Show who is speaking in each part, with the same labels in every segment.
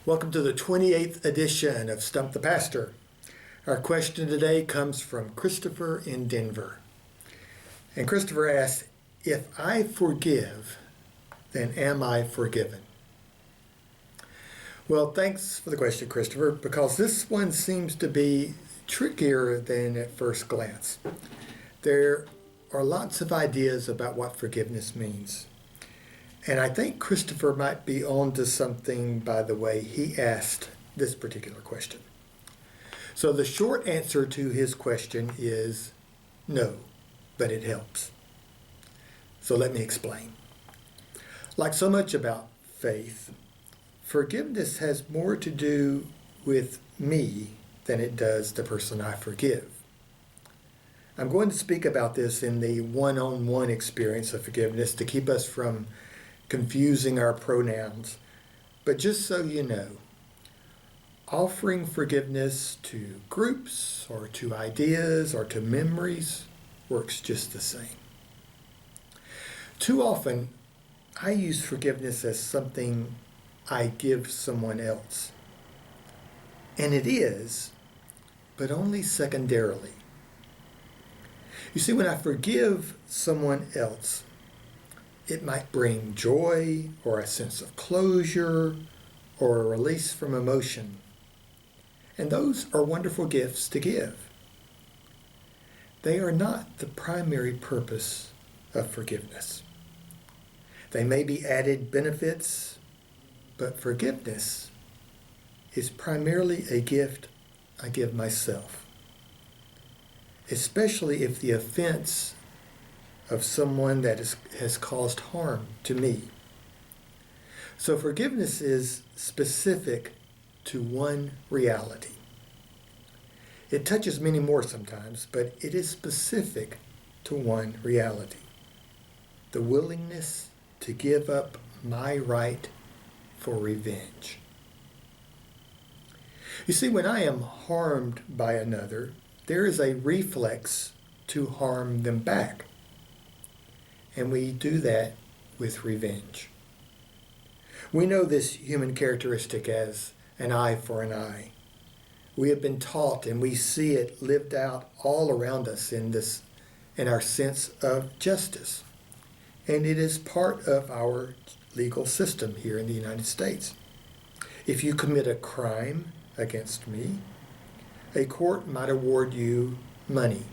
Speaker 1: Welcome to the 28th edition of Stump the Pastor. Our question today comes from Christopher in Denver. And Christopher asks, if I forgive, then am I forgiven? Well, thanks for the question, Christopher, because this one seems to be trickier than at first glance. There are lots of ideas about what forgiveness means. And I think Christopher might be on to something by the way he asked this particular question. So the short answer to his question is no, but it helps. So let me explain. Like so much about faith, forgiveness has more to do with me than it does the person I forgive. I'm going to speak about this in the one-on-one experience of forgiveness to keep us from confusing our pronouns. But just so you know, offering forgiveness to groups or to ideas or to memories works just the same. Too often, I use forgiveness as something I give someone else. And it is, but only secondarily. You see, when I forgive someone else, it might bring joy or a sense of closure or a release from emotion. And those are wonderful gifts to give. They are not the primary purpose of forgiveness. They may be added benefits, but forgiveness is primarily a gift I give myself, especially if the offense of someone that has caused harm to me. So forgiveness is specific to one reality. It touches many more sometimes, but it is specific to one reality. The willingness to give up my right for revenge. You see, when I am harmed by another, there is a reflex to harm them back. And we do that with revenge. We know this human characteristic as an eye for an eye. We have been taught and we see it lived out all around us in our sense of justice. And it is part of our legal system here in the United States. If you commit a crime against me, a court might award you money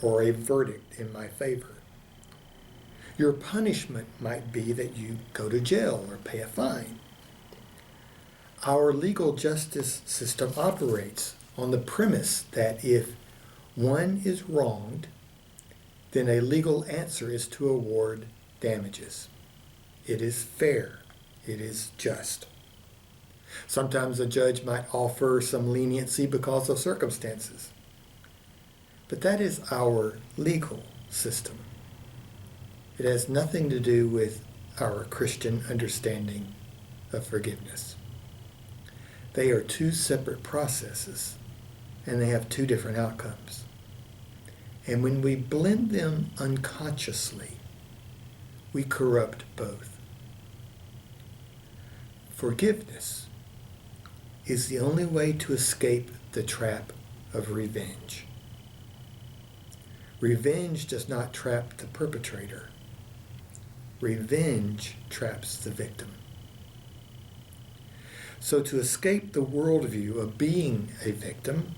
Speaker 1: or a verdict in my favor. Your punishment might be that you go to jail or pay a fine. Our legal justice system operates on the premise that if one is wronged, then a legal answer is to award damages. It is fair. It is just. Sometimes a judge might offer some leniency because of circumstances. But that is our legal system. It has nothing to do with our Christian understanding of forgiveness. They are two separate processes, and they have two different outcomes. And when we blend them unconsciously, we corrupt both. Forgiveness is the only way to escape the trap of revenge. Revenge does not trap the perpetrator. Revenge traps the victim. So to escape the worldview of being a victim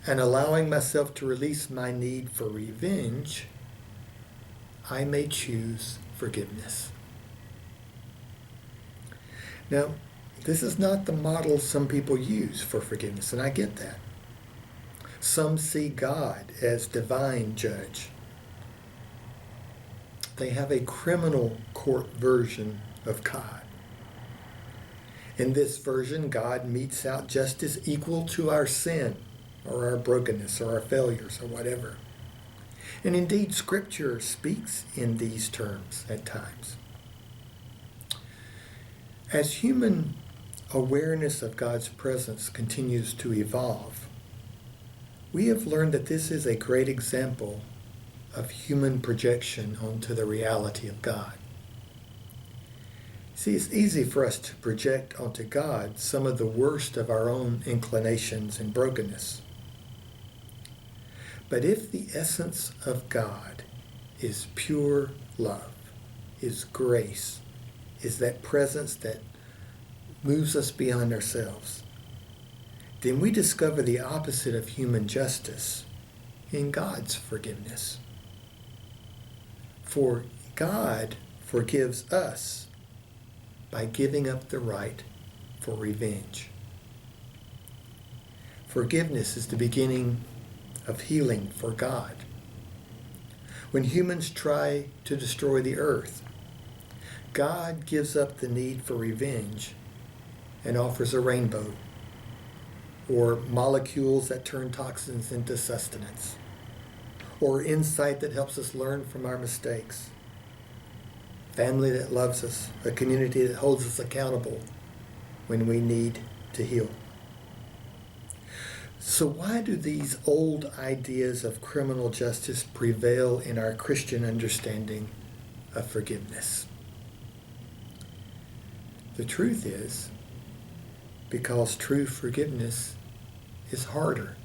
Speaker 1: and allowing myself to release my need for revenge, I may choose forgiveness. Now, this is not the model some people use for forgiveness, and I get that. Some see God as divine judge. They have a criminal court version of God. In this version, God metes out justice equal to our sin, or our brokenness, or our failures, or whatever. And indeed, Scripture speaks in these terms at times. As human awareness of God's presence continues to evolve, we have learned that this is a great example of human projection onto the reality of God. See, it's easy for us to project onto God some of the worst of our own inclinations and brokenness. But if the essence of God is pure love, is grace, is that presence that moves us beyond ourselves, then we discover the opposite of human justice in God's forgiveness. For God forgives us by giving up the right for revenge. Forgiveness is the beginning of healing for God. When humans try to destroy the earth, God gives up the need for revenge and offers a rainbow, or molecules that turn toxins into sustenance, or insight that helps us learn from our mistakes, family that loves us, a community that holds us accountable when we need to heal. So why do these old ideas of criminal justice prevail in our Christian understanding of forgiveness? The truth is, because true forgiveness is harder.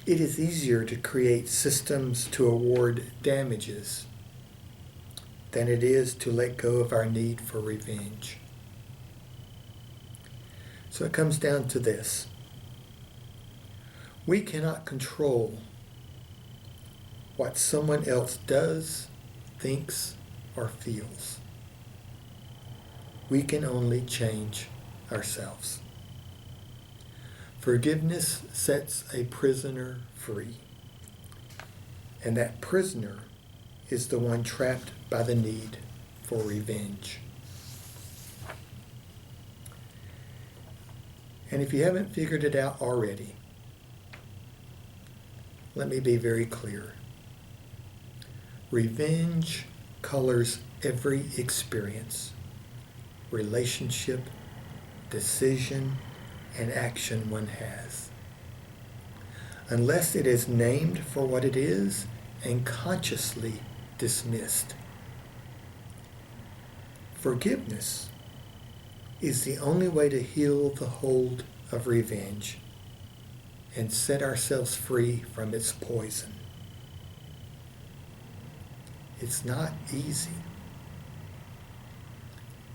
Speaker 1: It is easier to create systems to award damages than it is to let go of our need for revenge. So it comes down to this. We cannot control what someone else does, thinks, or feels. We can only change ourselves. Forgiveness sets a prisoner free, and that prisoner is the one trapped by the need for revenge. And if you haven't figured it out already, let me be very clear. Revenge colors every experience, relationship, decision, and action one has, unless it is named for what it is and consciously dismissed. Forgiveness is the only way to heal the hold of revenge and set ourselves free from its poison. It's not easy,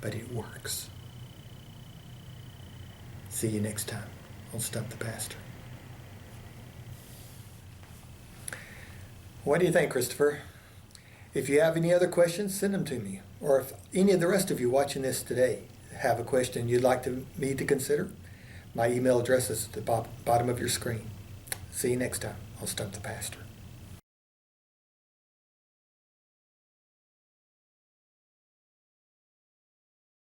Speaker 1: but it works. See you next time on Stump the Pastor. What do you think, Christopher? If you have any other questions, send them to me. Or if any of the rest of you watching this today have a question you'd like me to consider, my email address is at the bottom of your screen. See you next time on Stump the Pastor.